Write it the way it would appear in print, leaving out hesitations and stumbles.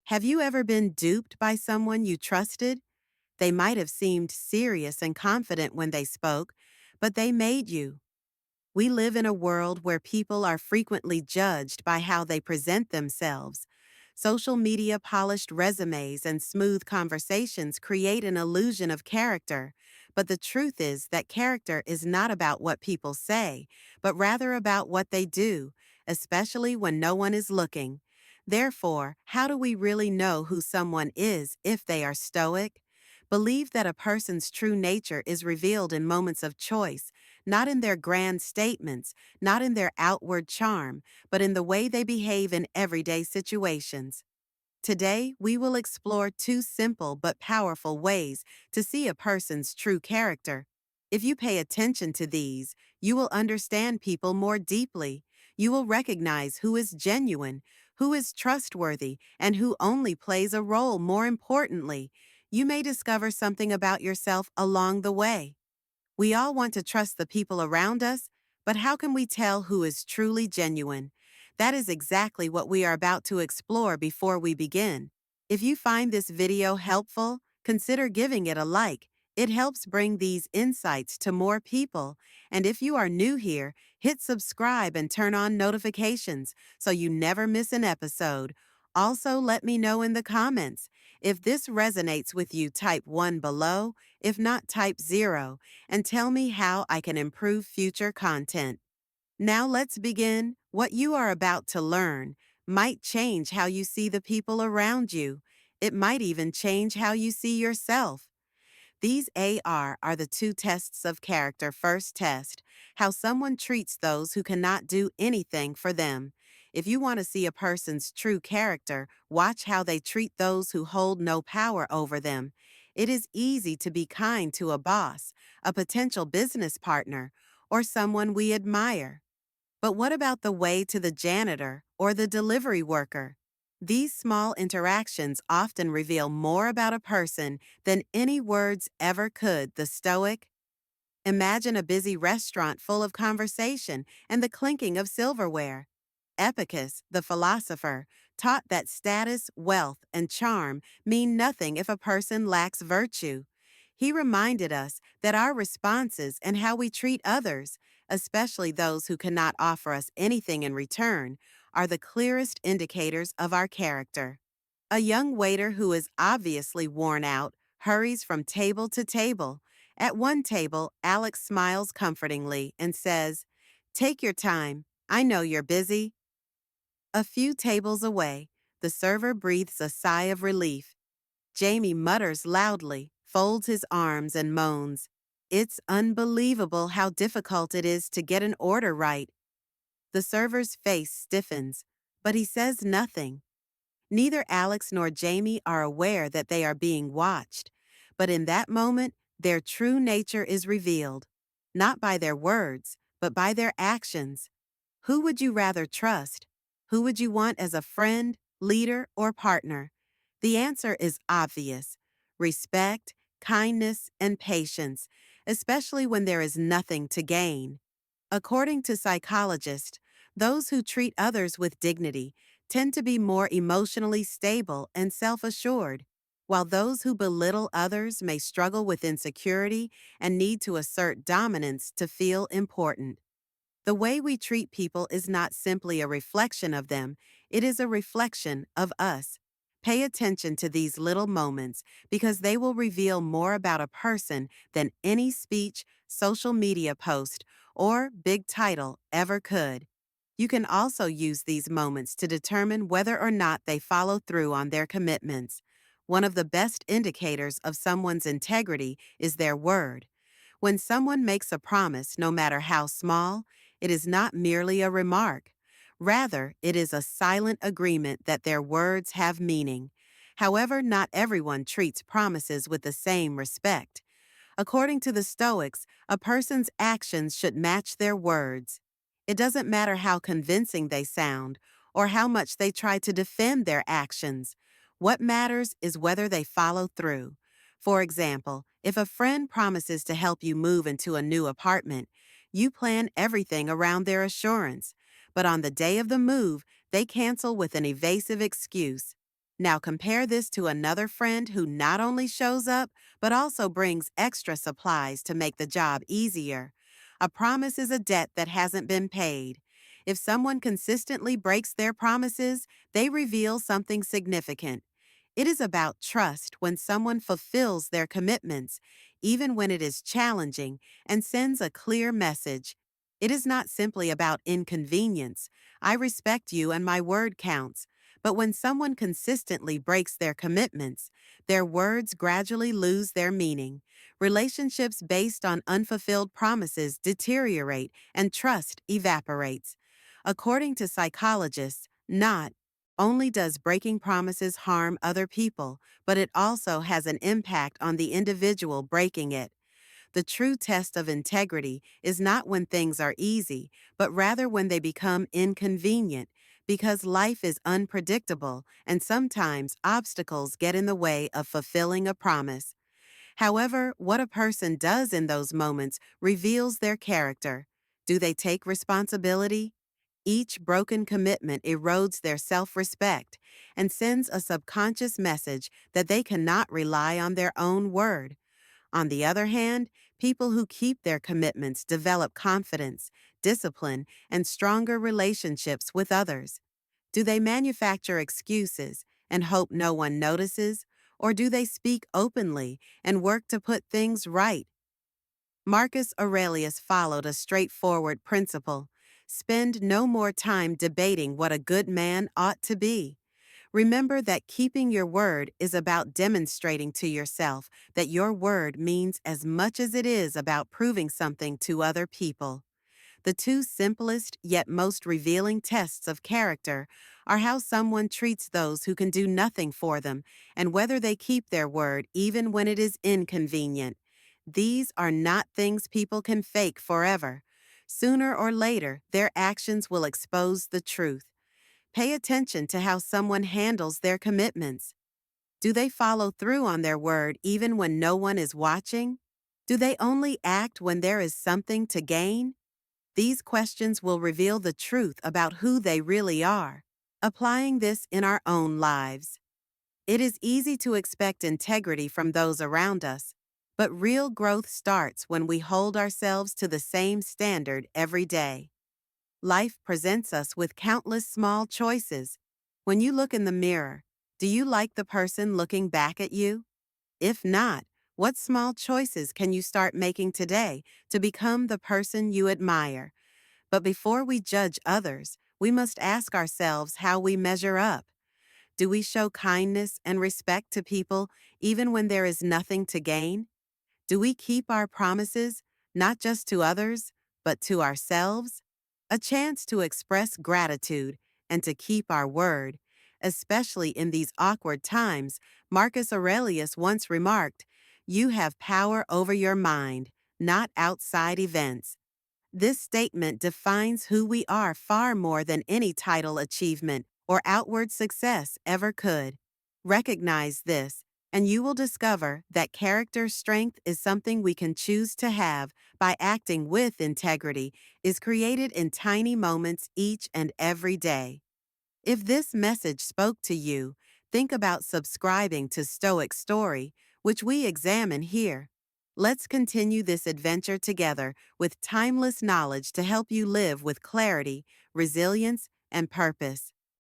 Have you ever been duped by someone you trusted? They might have seemed serious and confident when they spoke, but they made you. We live in a world where people are frequently judged by how they present themselves. Social media polished resumes and smooth conversations create an illusion of character, but the truth is that character is not about what people say, but rather about what they do, especially when no one is looking. Therefore, how do we really know who someone is if they are stoic? Believe that a person's true nature is revealed in moments of choice, not in their grand statements, not in their outward charm, but in the way they behave in everyday situations. Today, we will explore two simple but powerful ways to see a person's true character. If you pay attention to these, you will understand people more deeply. You will recognize who is genuine, who is trustworthy, and who only plays a role. More importantly, you may discover something about yourself along the way. We all want to trust the people around us, but how can we tell who is truly genuine? That is exactly what we are about to explore before we begin. If you find this video helpful, consider giving it a like. It helps bring these insights to more people. And if you are new here, hit subscribe and turn on notifications so you never miss an episode. Also, let me know in the comments. If this resonates with you, type 1 below. If not, type 0 and tell me how I can improve future content. Now let's begin. What you are about to learn might change how you see the people around you. It might even change how you see yourself. These are the two tests of character. First test, how someone treats those who cannot do anything for them. If you want to see a person's true character, watch how they treat those who hold no power over them. It is easy to be kind to a boss, a potential business partner, or someone we admire. But what about the way to the janitor or the delivery worker? These small interactions often reveal more about a person than any words ever could. The Stoic. Imagine a busy restaurant full of conversation and the clinking of silverware. Epictetus, the philosopher, taught that status, wealth, and charm mean nothing if a person lacks virtue. He reminded us that our responses and how we treat others, especially those who cannot offer us anything in return, are the clearest indicators of our character. A young waiter who is obviously worn out hurries from table to table. At one table, Alex smiles comfortingly and says, "Take your time. I know you're busy." A few tables away, the server breathes a sigh of relief. Jamie mutters loudly, folds his arms, and moans, "It's unbelievable how difficult it is to get an order right." The server's face stiffens, but he says nothing. Neither Alex nor Jamie are aware that they are being watched, but in that moment, their true nature is revealed, not by their words, but by their actions. Who would you rather trust? Who would you want as a friend, leader, or partner? The answer is obvious: respect, kindness, and patience, especially when there is nothing to gain. According to psychologists, those who treat others with dignity tend to be more emotionally stable and self-assured, while those who belittle others may struggle with insecurity and need to assert dominance to feel important. The way we treat people is not simply a reflection of them, it is a reflection of us. Pay attention to these little moments because they will reveal more about a person than any speech, social media post, or big title ever could. You can also use these moments to determine whether or not they follow through on their commitments. One of the best indicators of someone's integrity is their word. When someone makes a promise, no matter how small, it is not merely a remark. Rather, it is a silent agreement that their words have meaning. However, not everyone treats promises with the same respect. According to the Stoics, a person's actions should match their words. It doesn't matter how convincing they sound or how much they try to defend their actions. What matters is whether they follow through. For example, if a friend promises to help you move into a new apartment, you plan everything around their assurance. But on the day of the move, they cancel with an evasive excuse. Now compare this to another friend who not only shows up, but also brings extra supplies to make the job easier. A promise is a debt that hasn't been paid. If someone consistently breaks their promises, they reveal something significant. It is about trust when someone fulfills their commitments, even when it is challenging, and sends a clear message. It is not simply about inconvenience. I respect you and my word counts. But when someone consistently breaks their commitments, their words gradually lose their meaning. Relationships based on unfulfilled promises deteriorate and trust evaporates. According to psychologists, not only does breaking promises harm other people, but it also has an impact on the individual breaking it. The true test of integrity is not when things are easy, but rather when they become inconvenient, because life is unpredictable and sometimes obstacles get in the way of fulfilling a promise. However, what a person does in those moments reveals their character. Do they take responsibility? Each broken commitment erodes their self-respect and sends a subconscious message that they cannot rely on their own word. On the other hand, people who keep their commitments develop confidence, discipline, and stronger relationships with others. Do they manufacture excuses and hope no one notices? Or do they speak openly and work to put things right? Marcus Aurelius followed a straightforward principle: spend no more time debating what a good man ought to be. Remember that keeping your word is about demonstrating to yourself that your word means as much as it is about proving something to other people. The two simplest yet most revealing tests of character are how someone treats those who can do nothing for them and whether they keep their word even when it is inconvenient. These are not things people can fake forever. Sooner or later, their actions will expose the truth. Pay attention to how someone handles their commitments. Do they follow through on their word even when no one is watching? Do they only act when there is something to gain? These questions will reveal the truth about who they really are. Applying this in our own lives. It is easy to expect integrity from those around us, but real growth starts when we hold ourselves to the same standard every day. Life presents us with countless small choices. When you look in the mirror, do you like the person looking back at you? If not, what small choices can you start making today to become the person you admire? But before we judge others, we must ask ourselves how we measure up. Do we show kindness and respect to people even when there is nothing to gain? Do we keep our promises, not just to others, but to ourselves? A chance to express gratitude and to keep our word. Especially in these awkward times, Marcus Aurelius once remarked, "You have power over your mind, not outside events." This statement defines who we are far more than any title achievement or outward success ever could. Recognize this, and you will discover that character strength is something we can choose to have by acting with integrity, is created in tiny moments each and every day. If this message spoke to you, think about subscribing to Stoic Story, which we examine here. Let's continue this adventure together with timeless knowledge to help you live with clarity, resilience, and purpose.